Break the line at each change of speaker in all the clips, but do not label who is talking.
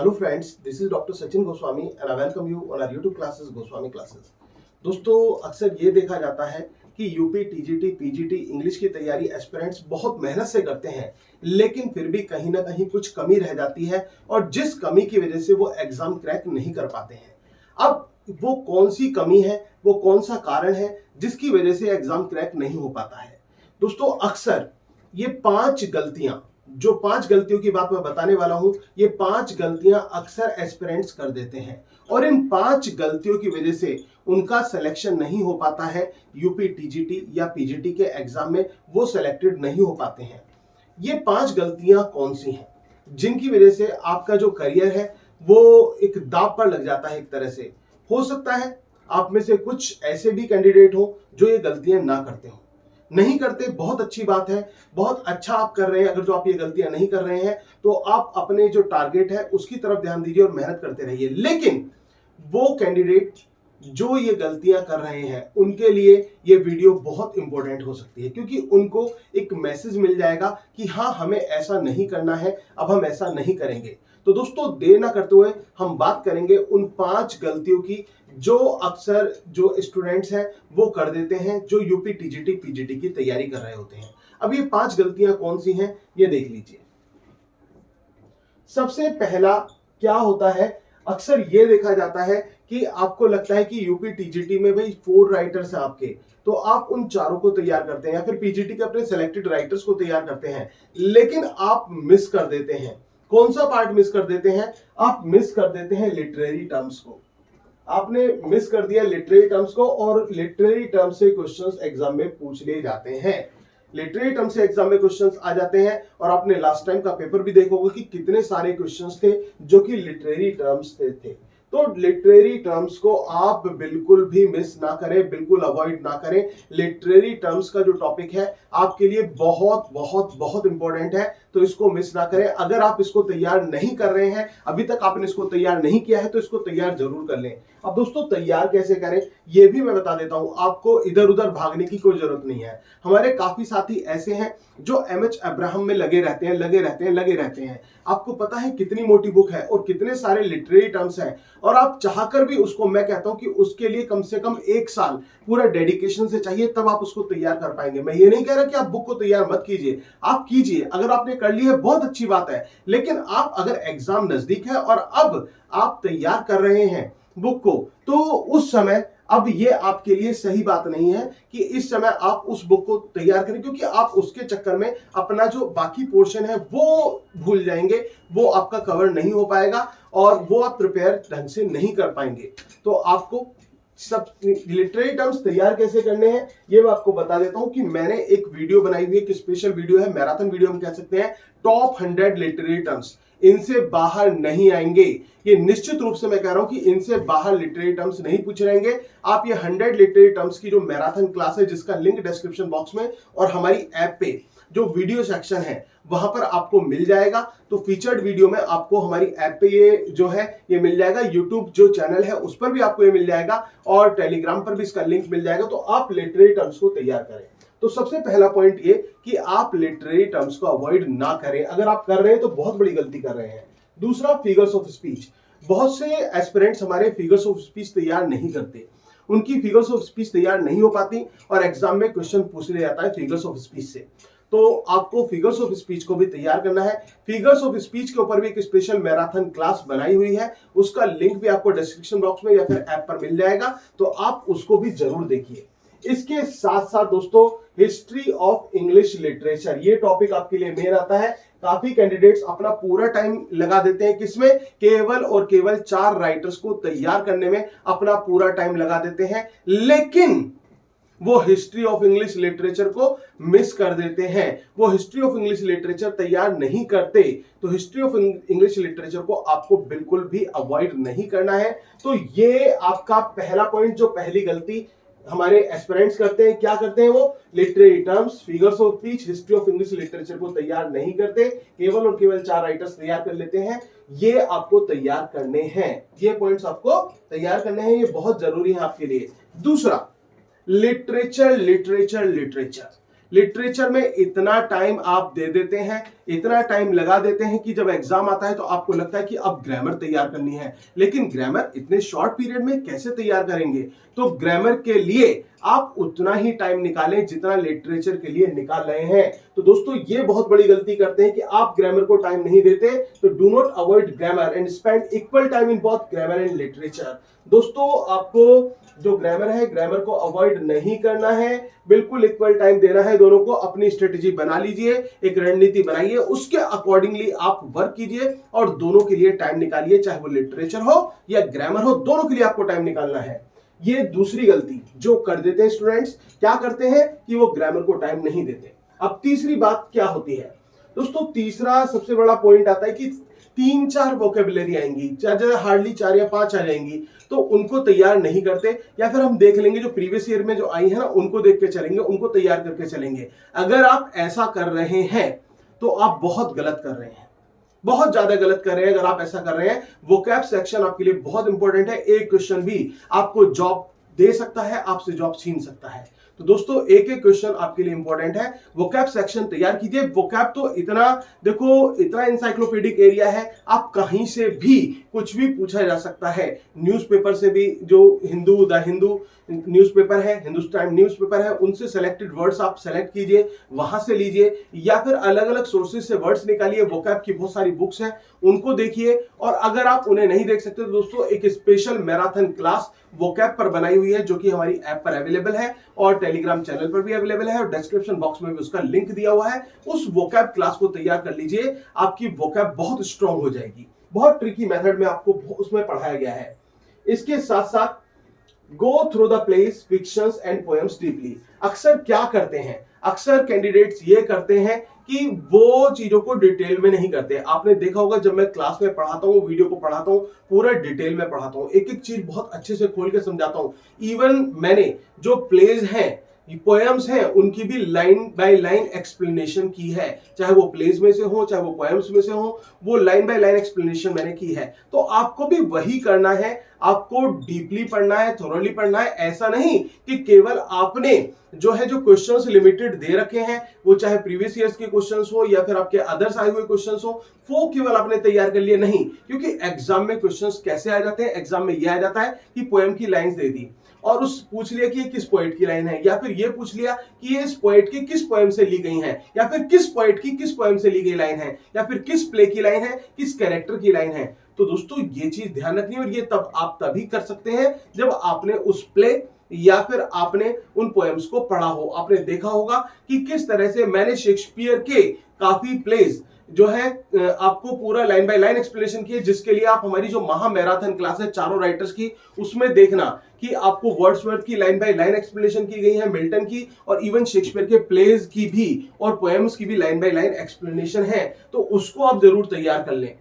Hello friends, this is Dr. Sachin Goswami and I welcome you on our YouTube classes Goswami Classes। दोस्तों अक्सर ये देखा जाता है कि यूपी, टीजीटी, पीजीटी इंग्लिश की तैयारी एस्पिरेंट्स बहुत मेहनत से करते हैं, लेकिन फिर भी कहीं ना कहीं कुछ कमी रह जाती है और जिस कमी की वजह से वो एग्जाम क्रैक नहीं कर पाते हैं। अब वो कौन सी कमी है, वो कौन सा कारण है जिसकी वजह से एग्जाम क्रैक नहीं हो पाता है। दोस्तों अक्सर ये 5 गलतियां, जो 5 गलतियों की बात मैं बताने वाला हूं, ये 5 गलतियां अक्सर एस्पिरेंट्स कर देते हैं और इन 5 गलतियों की वजह से उनका सिलेक्शन नहीं हो पाता है यूपी, टीजीटी या पीजीटी के एग्जाम में, वो सिलेक्टेड नहीं हो पाते हैं। ये 5 गलतियां कौन सी हैं जिनकी वजह से आपका जो करियर है वो एक दांव पर लग जाता है। एक तरह से हो सकता है आप में से कुछ ऐसे भी कैंडिडेट हो जो ये गलतियां ना करते हो। नहीं करते, बहुत अच्छी बात है, बहुत अच्छा आप कर रहे हैं। अगर जो आप ये गलतियां नहीं कर रहे हैं तो आप अपने जो टारगेट है उसकी तरफ ध्यान दीजिए और मेहनत करते रहिए। लेकिन वो कैंडिडेट जो ये गलतियां कर रहे हैं उनके लिए ये वीडियो बहुत इंपॉर्टेंट हो सकती है, क्योंकि उनको एक मैसेज मिल जाएगा कि हाँ, हमें ऐसा नहीं करना है, अब हम ऐसा नहीं करेंगे। तो दोस्तों देर ना करते हुए हम बात करेंगे उन 5 गलतियों की जो अक्सर जो स्टूडेंट्स हैं वो कर देते हैं, जो यूपी, टीजीटी, पीजीटी की तैयारी कर रहे होते हैं। अब ये 5 गलतियां कौन सी हैं ये देख लीजिए। सबसे पहला क्या होता है, अक्सर ये देखा जाता है कि आपको लगता है कि यूपी, टीजीटी में भाई 4 राइटर्स हैं आपके, तो आप उन चारों को तैयार करते हैं या फिर पीजीटी के अपने सिलेक्टेड राइटर्स को तैयार करते हैं, लेकिन आप मिस कर देते हैं। कौन सा पार्ट मिस कर देते हैं? आप मिस कर देते हैं लिटरेरी टर्म्स को। आपने मिस कर दिया लिटरेरी टर्म्स को और लिटरेरी टर्म्स से क्वेश्चंस एग्जाम में पूछ लिए जाते हैं। लिटरेरी टर्म से एग्जाम में क्वेश्चंस आ जाते हैं और आपने लास्ट टाइम का पेपर भी देखा होगा कि कितने सारे क्वेश्चंस थे जो कि लिटरेरी टर्म्स थे। तो लिटरेरी टर्म्स को आप बिल्कुल भी मिस ना करें, बिल्कुल अवॉइड ना करें। लिटरेरी टर्म्स का जो टॉपिक है आपके लिए बहुत बहुत बहुत इंपॉर्टेंट है, तो इसको मिस ना करें। अगर आप इसको तैयार नहीं कर रहे हैं, अभी तक आपने इसको तैयार नहीं किया है, तो इसको तैयार जरूर कर लें। अब दोस्तों तैयार कैसे करें ये भी मैं बता देता हूं, आपको इधर उधर भागने की कोई जरूरत नहीं है। हमारे काफी साथी ऐसे हैं जो एमएच अब्राहम में लगे रहते हैं। आपको पता है कितनी मोटी बुक है और कितने सारे लिटरेरी टर्म्स हैं, और आप चाहकर भी उसको, मैं कहता हूं कि उसके लिए कम से कम 1 साल पूरा डेडिकेशन से चाहिए, तब आप उसको तैयार कर पाएंगे। मैं ये नहीं कह रहा कि आप बुक को तैयार मत कीजिए, आप कीजिए। अगर आपने कर ली है बहुत अच्छी बात है, लेकिन आप अगर एग्जाम नजदीक है और अब आप तैयार कर रहे हैं बुक को, तो उस समय अब ये आपके लिए सही बात नहीं है कि इस समय आप उस बुक को तैयार करें, क्योंकि आप उसके चक्कर में अपना जो बाकी पोर्शन है वो भूल जाएंगे, वो आपका कवर नहीं हो पाएगा और वो आप प्रिपेयर ढंग से नहीं कर पाएंगे। तो आपको सब लिटरेरी टर्म्स तैयार कैसे करने हैं ये मैं आपको बता देता हूं कि मैंने एक वीडियो बनाई हुई है, एक स्पेशल वीडियो है, मैराथन वीडियो हम कह सकते हैं। टॉप 100 लिटरेरी टर्म्स, इनसे बाहर नहीं आएंगे। ये निश्चित रूप से मैं कह रहा हूं कि इनसे बाहर लिटरेरी टर्म्स नहीं पूछ रहेंगे। आप ये 100 लिटरेरी टर्म्स की जो मैराथन क्लास है, जिसका लिंक डिस्क्रिप्शन बॉक्स में और हमारी ऐप पे जो वीडियो सेक्शन है वहां पर आपको मिल जाएगा। तो फीचर्ड वीडियो में आपको हमारी ऐप पे ये जो है ये मिल जाएगा, यूट्यूब जो चैनल है उस पर भी आपको ये मिल जाएगा और टेलीग्राम पर भी इसका लिंक मिल जाएगा। तो आप लिटरेरी टर्म्स को तैयार करें। तो सबसे पहला पॉइंट ये कि आप लिटरेरी टर्म्स को अवॉइड ना करें। अगर आप कर रहे हैं तो बहुत बड़ी गलती कर रहे हैं। दूसरा, फिगर्स ऑफ स्पीच। बहुत से एस्पिरेंट्स हमारे फिगर्स ऑफ स्पीच तैयार नहीं करते, उनकी फिगर्स ऑफ स्पीच तैयार नहीं हो पाती और एग्जाम में क्वेश्चन पूछ लिया जाता है फिगर्स ऑफ स्पीच से। तो आपको फिगर्स ऑफ स्पीच को भी तैयार करना है। फिगर्स ऑफ स्पीच के ऊपर भी एक स्पेशल मैराथन क्लास बनाई हुई है, उसका लिंक भी आपको डिस्क्रिप्शन बॉक्स में या फिर ऐप पर मिल जाएगा, तो आप उसको भी जरूर देखिए। इसके साथ साथ दोस्तों, हिस्ट्री ऑफ इंग्लिश लिटरेचर, ये टॉपिक आपके लिए मेन आता है। काफी कैंडिडेट्स अपना पूरा टाइम लगा देते हैं किसमें? केवल और केवल 4 राइटर्स को तैयार करने में अपना पूरा टाइम लगा देते हैं, लेकिन वो हिस्ट्री ऑफ इंग्लिश लिटरेचर को मिस कर देते हैं। वो हिस्ट्री ऑफ इंग्लिश लिटरेचर तैयार नहीं करते। तो हिस्ट्री ऑफ इंग्लिश लिटरेचर को आपको बिल्कुल भी अवॉइड नहीं करना है। तो ये आपका पहला पॉइंट, जो पहली गलती हमारे एस्पिरेंट्स करते हैं। क्या करते हैं वो? Literary terms, figures of speech, history of English literature को तैयार नहीं करते, केवल और केवल 4 राइटर्स तैयार कर लेते हैं। ये आपको तैयार करने हैं, ये पॉइंट्स आपको तैयार करने हैं, ये बहुत जरूरी है आपके लिए। दूसरा, लिटरेचर लिटरेचर लिटरेचर लिटरेचर में इतना टाइम आप दे देते हैं, इतना टाइम लगा देते हैं कि जब एग्जाम आता है तो आपको लगता है कि अब ग्रामर तैयार करनी है, लेकिन ग्रामर इतने शॉर्ट पीरियड में कैसे तैयार करेंगे। तो ग्रामर के लिए आप उतना ही टाइम निकालें जितना लिटरेचर के लिए निकाल रहे हैं। तो दोस्तों ये बहुत बड़ी गलती करते हैं कि आप ग्रामर को टाइम नहीं देते। तो do not avoid grammar and spend equal time in both grammar and literature. दोस्तों आपको जो ग्रामर है, ग्रामर को अवॉइड नहीं करना है, बिल्कुल इक्वल टाइम देना है दोनों को। अपनी स्ट्रेटेजी बना लीजिए, एक रणनीति बनाइए, उसके अकॉर्डिंगली आप वर्क कीजिए और दोनों के लिए टाइम निकालिए, चाहे वो लिटरेचर हो या ग्रामर हो, दोनों के लिए आपको टाइम निकालना है। ये दूसरी गलती जो कर देते हैं स्टूडेंट्स, क्या करते हैं कि वो ग्रामर को टाइम नहीं देते। अब तीसरी बात क्या होती है दोस्तों, तीसरा सबसे बड़ा पॉइंट आता है कि 3-4 वोकेबुलरी आएंगी, ज्यादा हार्डली 4 या 5 आ जाएंगी, तो उनको तैयार नहीं करते, या फिर हम देख लेंगे जो प्रीवियस ईयर में जो आई है ना उनको देख के चलेंगे, उनको तैयार करके चलेंगे। अगर आप ऐसा कर रहे हैं तो आप बहुत गलत कर रहे हैं, बहुत ज्यादा गलत कर रहे हैं। अगर आप ऐसा कर रहे हैं, वोकैब सेक्शन आपके लिए बहुत इंपॉर्टेंट है। एक क्वेश्चन भी आपको जॉब दे सकता है, आपसे जॉब छीन सकता है। तो दोस्तों एक एक क्वेश्चन आपके लिए इंपॉर्टेंट है। वोकैब सेक्शन तैयार कीजिए। वोकैब तो इतना देखो, इतना इंसाइक्लोपीडिक एरिया है, आप कहीं से भी कुछ भी पूछा जा सकता है। न्यूज़पेपर से भी, जो द हिंदू न्यूज़पेपर है, हिंदुस्तान न्यूज़पेपर है, उनसे सिलेक्टेड वर्ड्स आप सेलेक्ट कीजिए, वहां से लीजिए, या फिर अलग अलग सोर्सेज से वर्ड्स निकालिए। वोकैब की बहुत सारी बुक्स हैं, उनको देखिए। और अगर आप उन्हें नहीं देख सकते तो दोस्तों एक स्पेशल मैराथन क्लास वोकैब पर बनाई हुई है, जो कि हमारी ऐप पर अवेलेबल है और टेलीग्राम चैनल पर भी अवेलेबल है, और डिस्क्रिप्शन बॉक्स में भी उसका लिंक दिया हुआ है। उस वोकैब क्लास को तैयार कर लीजिए, आपकी वोकैब बहुत स्ट्रांग हो जाएगी। बहुत ट्रिकी मेथड में आपको उसमें पढ़ाया गया है। इसके साथ साथ go through the place, fictions and poems deeply. अक्सर क्या करते हैं, अक्सर कैंडिडेट्स ये करते हैं कि वो चीजों को डिटेल में नहीं करते। आपने देखा होगा जब मैं क्लास में पढ़ाता हूँ, वीडियो को पढ़ाता हूँ, पूरा डिटेल में पढ़ाता हूँ, एक एक चीज बहुत अच्छे से खोल के समझाता हूँ। इवन मैंने जो प्लेज हैं, पोएम्स हैं, उनकी भी लाइन बाय लाइन एक्सप्लेनेशन की है, चाहे वो प्लेज में से हो, चाहे वो पोएम्स में से हो, वो लाइन बाय लाइन एक्सप्लेनेशन मैंने की है। तो आपको भी वही करना है, आपको डीपली पढ़ना है, थोरोली पढ़ना है। ऐसा नहीं कि केवल आपने जो है, जो क्वेश्चंस लिमिटेड दे रखे हैं, वो चाहे प्रीवियस ईयर्स के क्वेश्चंस हो या फिर आपके अदर्स आए हुए क्वेश्चंस हो, वो केवल आपने तैयार कर लिए, नहीं। क्योंकि एग्जाम में क्वेश्चंस कैसे आ जाते हैं, एग्जाम में ये आ जाता है कि पोएम की लाइंस दे दी और उस पूछ लिया कि ये किस पोएट की लाइन है, या फिर ये पूछ लिया कि ये इस पोएट की किस पोएम से ली गई है, या फिर किस पोएट की किस पोएम से ली गई लाइन है, या फिर किस प्ले की लाइन है, किस कैरेक्टर की लाइन है। तो दोस्तों ये चीज ध्यान रखनी है, और ये तब आप तभी कर सकते हैं जब आपने उस प्ले या फिर आपने उन पोएम्स को पढ़ा हो। आपने देखा होगा कि किस तरह से मैंने शेक्सपियर के काफी प्लेज जो है आपको पूरा लाइन बाय लाइन एक्सप्लेनेशन किया, जिसके लिए आप हमारी जो महा मैराथन क्लास है चारों राइटर्स की, उसमें देखना कि आपको वर्ड्सवर्थ की लाइन बाय लाइन एक्सप्लेनेशन की गई है, मिल्टन की, और इवन शेक्सपियर के प्लेज की भी और पोएम्स की भी लाइन बाय लाइन एक्सप्लेनेशन है। तो उसको आप जरूर तैयार कर लें।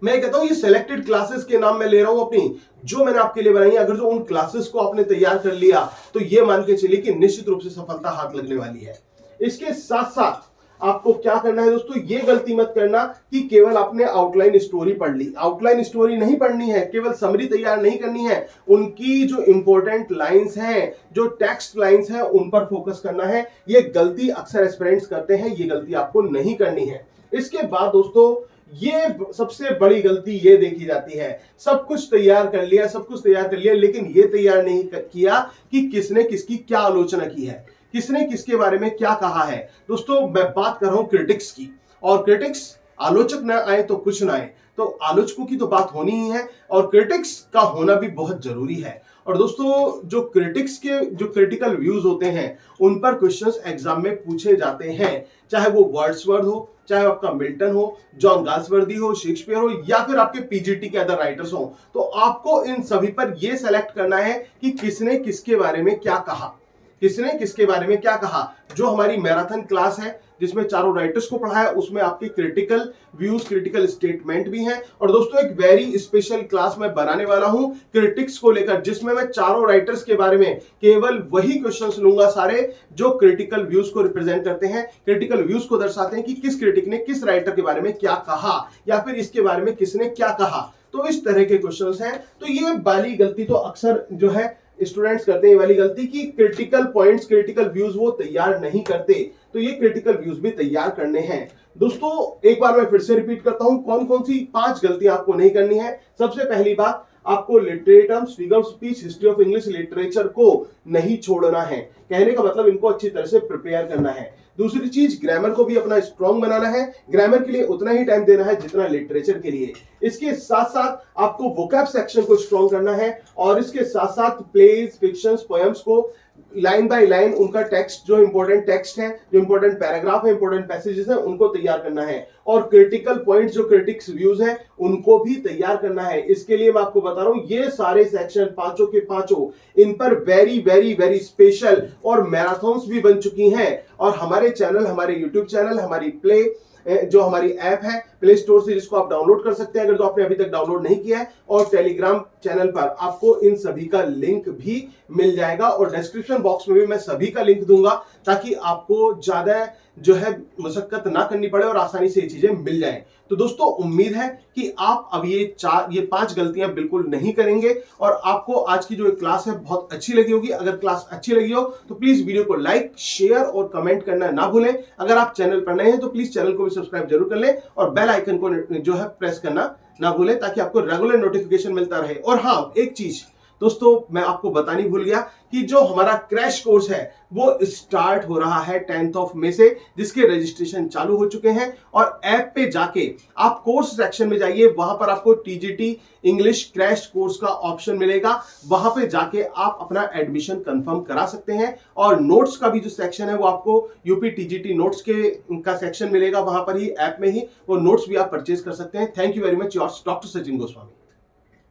मैं कहता हूं ये सिलेक्टेड क्लासेस के नाम मैं ले रहा हूं अपनी, जो मैंने आपके लिए बनाई। अगर जो उन क्लासेस को आपने तैयार कर लिया तो ये मान के चलिए कि निश्चित रूप से सफलता हाथ लगने वाली है। इसके साथ साथ आपको क्या करना है दोस्तों, ये गलती मत करना कि केवल आपने आउटलाइन स्टोरी पढ़ ली। आउटलाइन स्टोरी नहीं पढ़नी है, केवल समरी तैयार नहीं करनी है, उनकी जो इंपॉर्टेंट लाइंस हैं, जो टेक्स्ट लाइंस हैं, उन पर फोकस करना है। ये गलती अक्सर एस्पिरेंट्स करते हैं, ये गलती आपको नहीं करनी है। इसके बाद दोस्तों ये सबसे बड़ी गलती ये देखी जाती है, सब कुछ तैयार कर लिया, सब कुछ तैयार कर लिया, लेकिन ये तैयार नहीं किया कि किसने किसकी क्या आलोचना की है, किसने किसके बारे में क्या कहा है। दोस्तों मैं बात कर रहा हूं क्रिटिक्स की, और क्रिटिक्स, आलोचक ना आए तो कुछ ना आए, तो आलोचकों की तो बात होनी ही है, और क्रिटिक्स का होना भी बहुत जरूरी है। और दोस्तों जो क्रिटिक्स के जो क्रिटिकल व्यूज होते हैं, उन पर क्वेश्चंस एग्जाम में पूछे जाते हैं, चाहे वो वर्ड्सवर्थ हो, चाहे आपका मिल्टन हो, जॉन गाल्सवर्दी हो, शेक्सपियर हो, या फिर आपके पीजीटी के अदर राइटर्स हो। तो आपको इन सभी पर यह सेलेक्ट करना है कि किसने किसके बारे में क्या कहा, किसने किसके बारे में क्या कहा। जो हमारी मैराथन क्लास है जिसमें चारों राइटर्स को पढ़ाया, उसमें आपके क्रिटिकल व्यूज, क्रिटिकल स्टेटमेंट भी हैं। और दोस्तों एक वेरी स्पेशल क्लास मैं बनाने वाला हूं क्रिटिक्स को लेकर, जिसमें मैं चारों राइटर्स के बारे में केवल वही क्वेश्चंस लूंगा सारे जो क्रिटिकल व्यूज को रिप्रेजेंट करते हैं, क्रिटिकल व्यूज को दर्शाते हैं कि किस क्रिटिक ने किस राइटर के बारे में क्या कहा, या फिर इसके बारे में किसने क्या कहा। तो इस तरह के क्वेश्चंस हैं। तो ये वाली गलती तो अक्सर जो है स्टूडेंट्स करते हैं ये वाली गलती कि क्रिटिकल पॉइंट्स, क्रिटिकल व्यूज वो तैयार नहीं करते, तो ये क्रिटिकल व्यूज भी तैयार करने हैं। दोस्तों एक बार मैं फिर से रिपीट करता हूं कौन कौन सी 5 गलतियां आपको नहीं करनी है। सबसे पहली बात, आपको literary terms, figure of speech, history of English literature को नहीं छोड़ना है। कहने का मतलब इनको अच्छी तरह से प्रिपेयर करना है। दूसरी चीज, ग्रामर को भी अपना स्ट्रॉन्ग बनाना है। ग्रामर के लिए उतना ही टाइम देना है जितना लिटरेचर के लिए। इसके साथ साथ आपको वोकैब सेक्शन को स्ट्रॉन्ग करना है और इसके साथ साथ प्लेज, फिक्शंस, पोएम्स को लाइन बाय लाइन उनका टेक्स्ट, जो इंपॉर्टेंट टेक्स्ट है, जो इंपॉर्टेंट पैराग्राफ है, इंपॉर्टेंट पैसेजेस है, उनको तैयार करना है। और क्रिटिकल पॉइंट्स, जो क्रिटिक्स व्यूज हैं, उनको भी तैयार करना है। इसके लिए मैं आपको बता रहा हूं, ये सारे सेक्शन पांचों के पांचों, इन पर वेरी वेरी वेरी स्पेशल और मैराथन्स भी बन चुकी हैं। और हमारे चैनल, हमारे यूट्यूब चैनल, हमारी प्ले जो हमारी ऐप है प्ले स्टोर से, जिसको आप डाउनलोड कर सकते हैं अगर तो आपने अभी तक डाउनलोड नहीं किया है, और टेलीग्राम चैनल पर आपको इन सभी का लिंक भी मिल जाएगा। और डिस्क्रिप्शन बॉक्स में भी मैं सभी का लिंक दूंगा ताकि आपको ज्यादा जो है मशक्कत ना करनी पड़े और आसानी से ये चीजें मिल जाएं। तो दोस्तों उम्मीद है कि आप अब ये 5 गलतियां बिल्कुल नहीं करेंगे और आपको आज की जो क्लास है बहुत अच्छी लगी होगी। अगर क्लास अच्छी लगी हो तो प्लीज वीडियो को लाइक, शेयर और कमेंट करना ना भूलें। अगर आप चैनल पर नए हैं तो प्लीज चैनल को भी सब्सक्राइब जरूर कर लें और बेल आइकन को जो है प्रेस करना ना भूलें ताकि आपको रेगुलर नोटिफिकेशन मिलता रहे। और हाँ, एक चीज दोस्तों मैं आपको बतानी भूल गया कि जो हमारा क्रैश कोर्स है वो स्टार्ट हो रहा है 10 मई से, जिसके रजिस्ट्रेशन चालू हो चुके हैं। और ऐप पे जाके आप कोर्स सेक्शन में जाइए, वहां पर आपको टीजीटी इंग्लिश क्रैश कोर्स का ऑप्शन मिलेगा। वहां पे जाके आप अपना एडमिशन कंफर्म करा सकते हैं। और नोट्स का भी जो सेक्शन है वो आपको यूपी टीजीटी नोट्स का सेक्शन मिलेगा, वहां पर ही ऐप में ही वो नोट्स भी आप परचेज कर सकते हैं। Thank you very much, yours doctor Sachin Goswami.